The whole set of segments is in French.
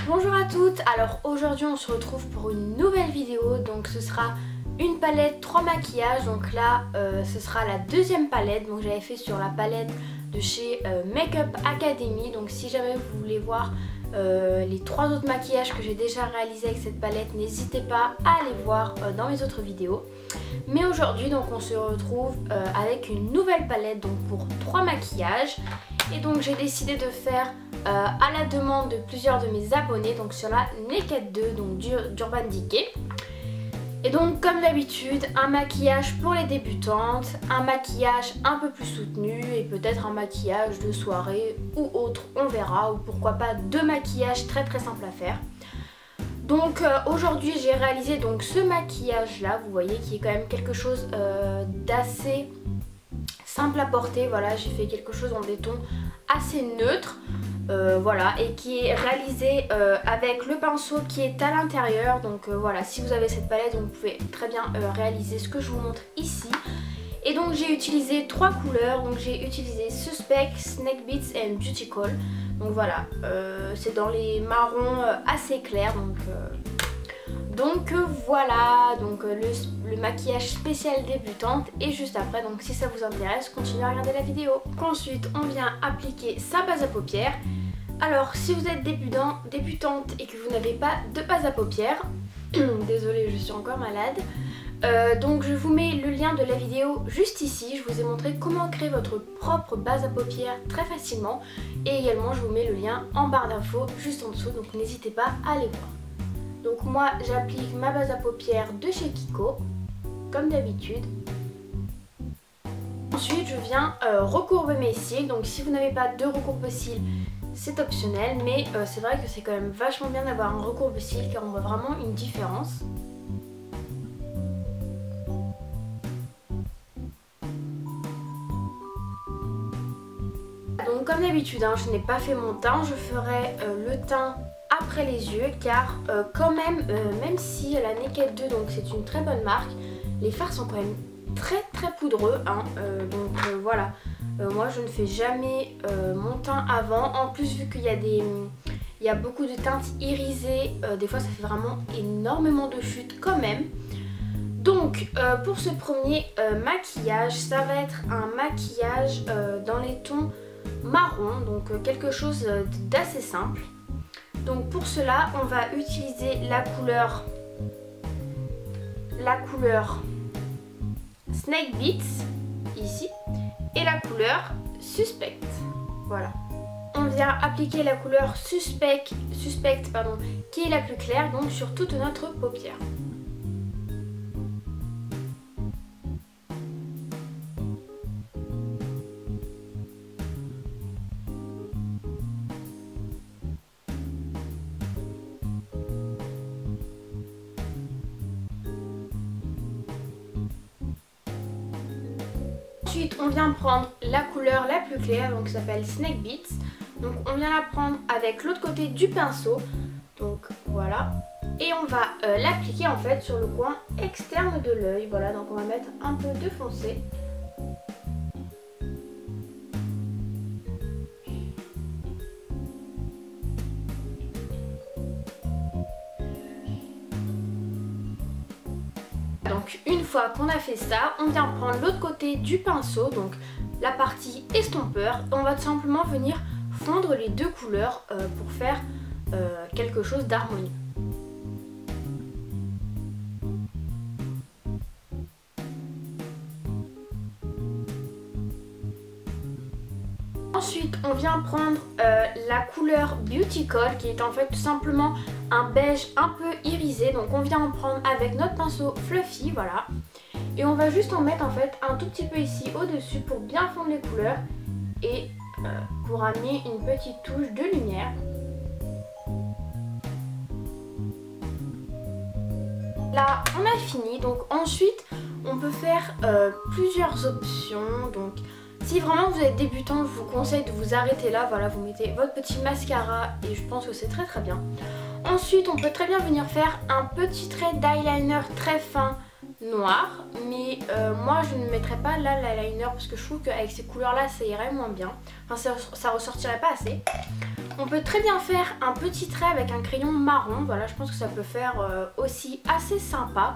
Bonjour à toutes, alors aujourd'hui on se retrouve pour une nouvelle vidéo, donc ce sera une palette 3 maquillages, donc là ce sera la deuxième palette, donc j'avais fait sur la palette de chez Makeup Academy, donc si jamais vous voulez voir les 3 autres maquillages que j'ai déjà réalisés avec cette palette, n'hésitez pas à aller voir dans mes autres vidéos. Mais aujourd'hui donc on se retrouve avec une nouvelle palette donc pour 3 maquillages, et donc j'ai décidé de faire à la demande de plusieurs de mes abonnés, donc sur la Naked 2 donc d'Urban Decay. Et donc comme d'habitude, un maquillage pour les débutantes, un maquillage un peu plus soutenu et peut-être un maquillage de soirée ou autre, on verra, ou pourquoi pas 2 maquillages très simples à faire. Donc aujourd'hui j'ai réalisé donc ce maquillage là, vous voyez, qui est quand même quelque chose d'assez simple à porter. Voilà, j'ai fait quelque chose en des tons assez neutres. Voilà, et qui est réalisé avec le pinceau qui est à l'intérieur. Donc voilà, si vous avez cette palette, vous pouvez très bien réaliser ce que je vous montre ici. Et donc j'ai utilisé 3 couleurs, donc j'ai utilisé Suspect, Snake Beats et Beauty Call. Donc voilà, c'est dans les marrons assez clairs, donc voilà, donc le maquillage spécial débutante est juste après, donc si ça vous intéresse, continuez à regarder la vidéo. Ensuite, on vient appliquer sa base à paupières. Alors, si vous êtes débutante et que vous n'avez pas de base à paupières, désolée, je suis encore malade, donc je vous mets le lien de la vidéo juste ici. Je vous ai montré comment créer votre propre base à paupières très facilement, et également je vous mets le lien en barre d'infos juste en dessous, donc n'hésitez pas à aller voir. Donc moi j'applique ma base à paupières de chez Kiko, comme d'habitude. Ensuite je viens recourber mes cils, donc si vous n'avez pas de recourbe-cils c'est optionnel, mais c'est vrai que c'est quand même vachement bien d'avoir un recourbe-cils car on voit vraiment une différence. Donc comme d'habitude, hein, je n'ai pas fait mon teint, je ferai le teint après les yeux, car quand même, même si la Naked 2 donc c'est une très bonne marque, les fards sont quand même très poudreux, hein, voilà, moi je ne fais jamais mon teint avant. En plus, vu qu'il y a beaucoup de teintes irisées, des fois ça fait vraiment énormément de chute quand même. Donc pour ce premier maquillage, ça va être un maquillage dans les tons marron, donc quelque chose d'assez simple. Donc pour cela, on va utiliser la couleur Snake Beats ici et la couleur Suspect. Voilà. On vient appliquer la couleur Suspect qui est la plus claire, donc sur toute notre paupière. Ensuite, on vient prendre la couleur la plus claire, donc qui s'appelle Snake Beats. Donc on vient la prendre avec l'autre côté du pinceau. Donc voilà. Et on va l'appliquer en fait sur le coin externe de l'œil. Voilà, donc on va mettre un peu de foncé. Donc une fois qu'on a fait ça, on vient prendre l'autre côté du pinceau, donc la partie estompeur, et on va tout simplement venir fondre les 2 couleurs pour faire quelque chose d'harmonieux. Ensuite, on vient prendre la couleur Beauty Call, qui est en fait tout simplement un beige un peu irisé. Donc on vient en prendre avec notre pinceau fluffy, voilà. Et on va juste en mettre en fait un tout petit peu ici au-dessus pour bien fondre les couleurs et pour amener une petite touche de lumière. Là, on a fini. Donc ensuite, on peut faire plusieurs options. Donc si vraiment vous êtes débutant, je vous conseille de vous arrêter là. Voilà, vous mettez votre petit mascara et je pense que c'est très bien. Ensuite, on peut très bien venir faire un petit trait d'eyeliner très fin noir, mais moi je ne mettrais pas là l'eyeliner parce que je trouve qu'avec ces couleurs là ça irait moins bien, enfin ça ressortirait pas assez. On peut très bien faire un petit trait avec un crayon marron, voilà, je pense que ça peut faire aussi assez sympa.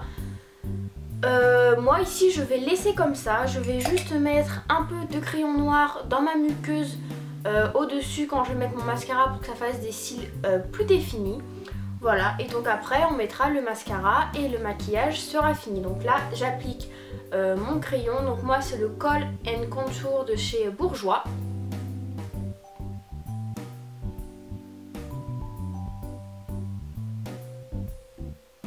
Moi ici je vais laisser comme ça, je vais juste mettre un peu de crayon noir dans ma muqueuse au dessus quand je vais mettre mon mascara pour que ça fasse des cils plus définis. Voilà, et donc après on mettra le mascara et le maquillage sera fini. Donc là j'applique mon crayon, donc moi c'est le Kohl & Contour de chez Bourjois.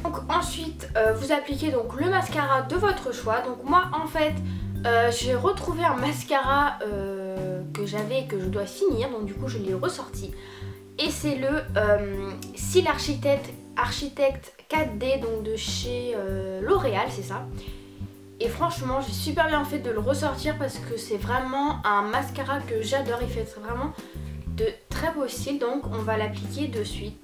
Donc ensuite vous appliquez donc le mascara de votre choix. Donc moi en fait j'ai retrouvé un mascara que j'avais et que je dois finir, donc du coup je l'ai ressorti. Et c'est le Cils Architect 4D donc de chez L'Oréal, c'est ça. Et franchement j'ai super bien fait de le ressortir parce que c'est vraiment un mascara que j'adore, il fait vraiment de très beaux cils, donc on va l'appliquer de suite.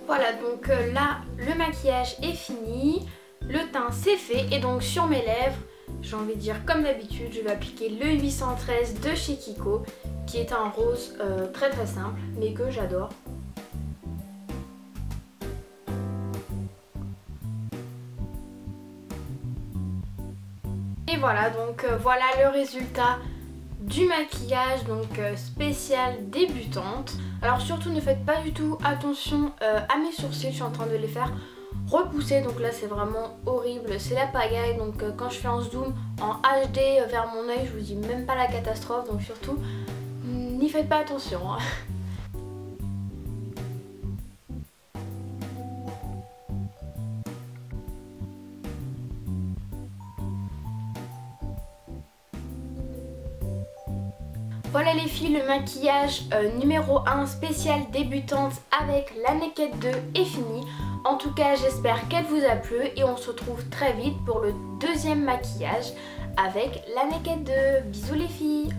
Voilà, donc là le maquillage est fini, le teint c'est fait et donc sur mes lèvres, j'ai envie de dire comme d'habitude, je vais appliquer le 813 de chez Kiko qui est un rose très très simple mais que j'adore. Et voilà, donc voilà le résultat du maquillage donc spécial débutante. Alors surtout ne faites pas du tout attention à mes sourcils, je suis en train de les faire repousser, donc là c'est vraiment horrible, c'est la pagaille. Donc quand je fais un zoom en HD vers mon œil, je vous dis même pas la catastrophe, donc surtout n'y faites pas attention hein. Voilà les filles, le maquillage numéro 1 spécial débutante avec la Naked 2 est fini. En tout cas j'espère qu'elle vous a plu et on se retrouve très vite pour le deuxième maquillage avec la Naked 2. Bisous les filles!